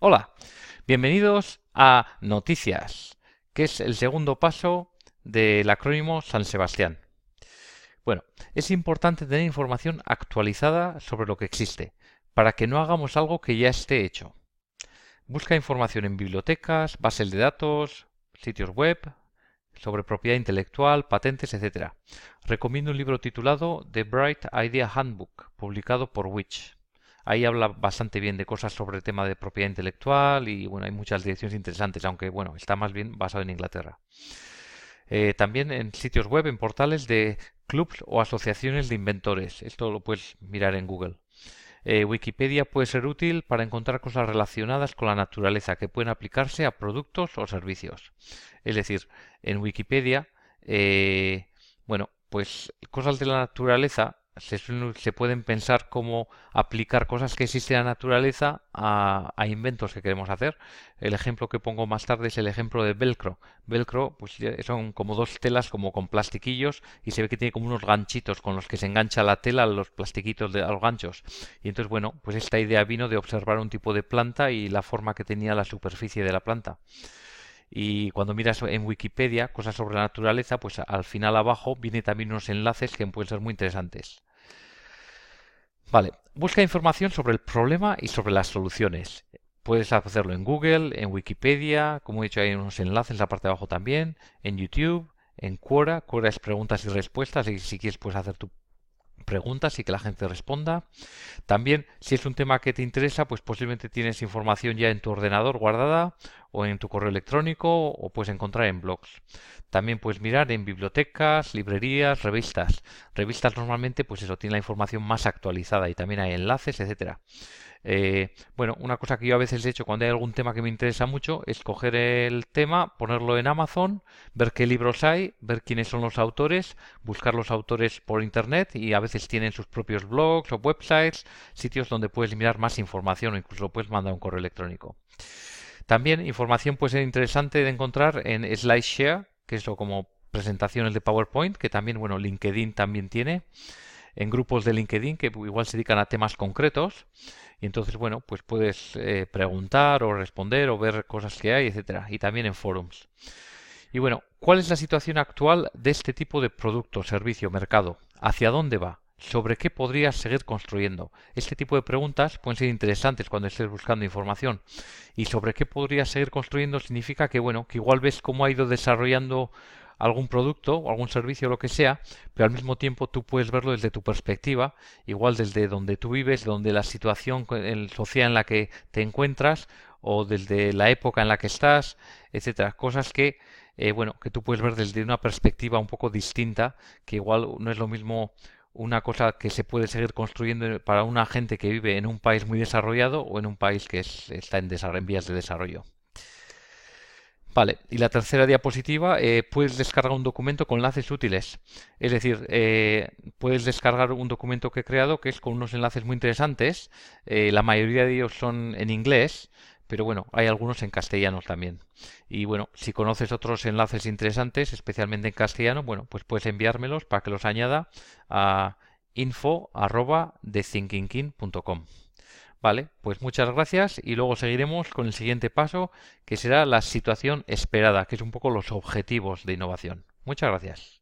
Hola, bienvenidos a Noticias, que es el segundo paso del acrónimo San Sebastián. Bueno, es importante tener información actualizada sobre lo que existe, para que no hagamos algo que ya esté hecho. Busca información en bibliotecas, bases de datos, sitios web, sobre propiedad intelectual, patentes, etc. Recomiendo un libro titulado The Bright Idea Handbook, publicado por Which. Ahí habla bastante bien de cosas sobre el tema de propiedad intelectual y bueno, hay muchas direcciones interesantes, aunque bueno, está más bien basado en Inglaterra. También en sitios web, en portales de clubs o asociaciones de inventores. Esto lo puedes mirar en Google. Wikipedia puede ser útil para encontrar cosas relacionadas con la naturaleza que pueden aplicarse a productos o servicios. Es decir, en Wikipedia, bueno, pues cosas de la naturaleza se pueden pensar cómo aplicar cosas que existen en la naturaleza a inventos que queremos hacer. El ejemplo que pongo más tarde es el ejemplo de velcro. Velcro, pues son como dos telas como con plastiquillos y se ve que tiene como unos ganchitos con los que se engancha la tela a los plastiquitos a los ganchos. Y entonces, bueno, pues esta idea vino de observar un tipo de planta y la forma que tenía la superficie de la planta. Y cuando miras en Wikipedia cosas sobre la naturaleza, pues al final abajo viene también unos enlaces que pueden ser muy interesantes. Vale, busca información sobre el problema y sobre las soluciones. Puedes hacerlo en Google, en Wikipedia, como he dicho, hay unos enlaces en la parte de abajo también, en YouTube, en Quora. Quora es preguntas y respuestas, y si quieres puedes hacer tu preguntas y que la gente responda. También, si es un tema que te interesa, pues posiblemente tienes información ya en tu ordenador guardada o en tu correo electrónico o puedes encontrar en blogs. También puedes mirar en bibliotecas, librerías, revistas. Revistas normalmente, pues eso, tiene la información más actualizada y también hay enlaces, etcétera. Bueno, una cosa que yo a veces he hecho cuando hay algún tema que me interesa mucho es coger el tema, ponerlo en Amazon, ver qué libros hay, ver quiénes son los autores, buscar los autores por internet y a veces tienen sus propios blogs o websites, sitios donde puedes mirar más información o incluso lo puedes mandar un correo electrónico. También información puede ser interesante de encontrar en SlideShare, que es como presentaciones de PowerPoint, que también, bueno, LinkedIn también tiene, en grupos de LinkedIn que igual se dedican a temas concretos y entonces, bueno, pues puedes preguntar o responder o ver cosas que hay, etcétera, y también en forums. Y bueno, ¿cuál es la situación actual de este tipo de producto, servicio, mercado? ¿Hacia dónde va? ¿Sobre qué podrías seguir construyendo? Este tipo de preguntas pueden ser interesantes cuando estés buscando información. Y sobre qué podrías seguir construyendo significa que, bueno, que igual ves cómo ha ido desarrollando algún producto o algún servicio o lo que sea, pero al mismo tiempo tú puedes verlo desde tu perspectiva, igual desde donde tú vives, donde la situación social en la que te encuentras o desde la época en la que estás, etcétera. Cosas que bueno, que tú puedes ver desde una perspectiva un poco distinta, que igual no es lo mismo una cosa que se puede seguir construyendo para una gente que vive en un país muy desarrollado o en un país que está en vías de desarrollo. Vale, y la tercera diapositiva, puedes descargar un documento con enlaces útiles. Es decir, puedes descargar un documento que he creado que es con unos enlaces muy interesantes. La mayoría de ellos son en inglés, pero bueno, hay algunos en castellano también. Y bueno, si conoces otros enlaces interesantes, especialmente en castellano, bueno, pues puedes enviármelos para que los añada a info@thethinkingking.com. Vale, pues muchas gracias y luego seguiremos con el siguiente paso, que será la situación esperada, que es un poco los objetivos de innovación. Muchas gracias.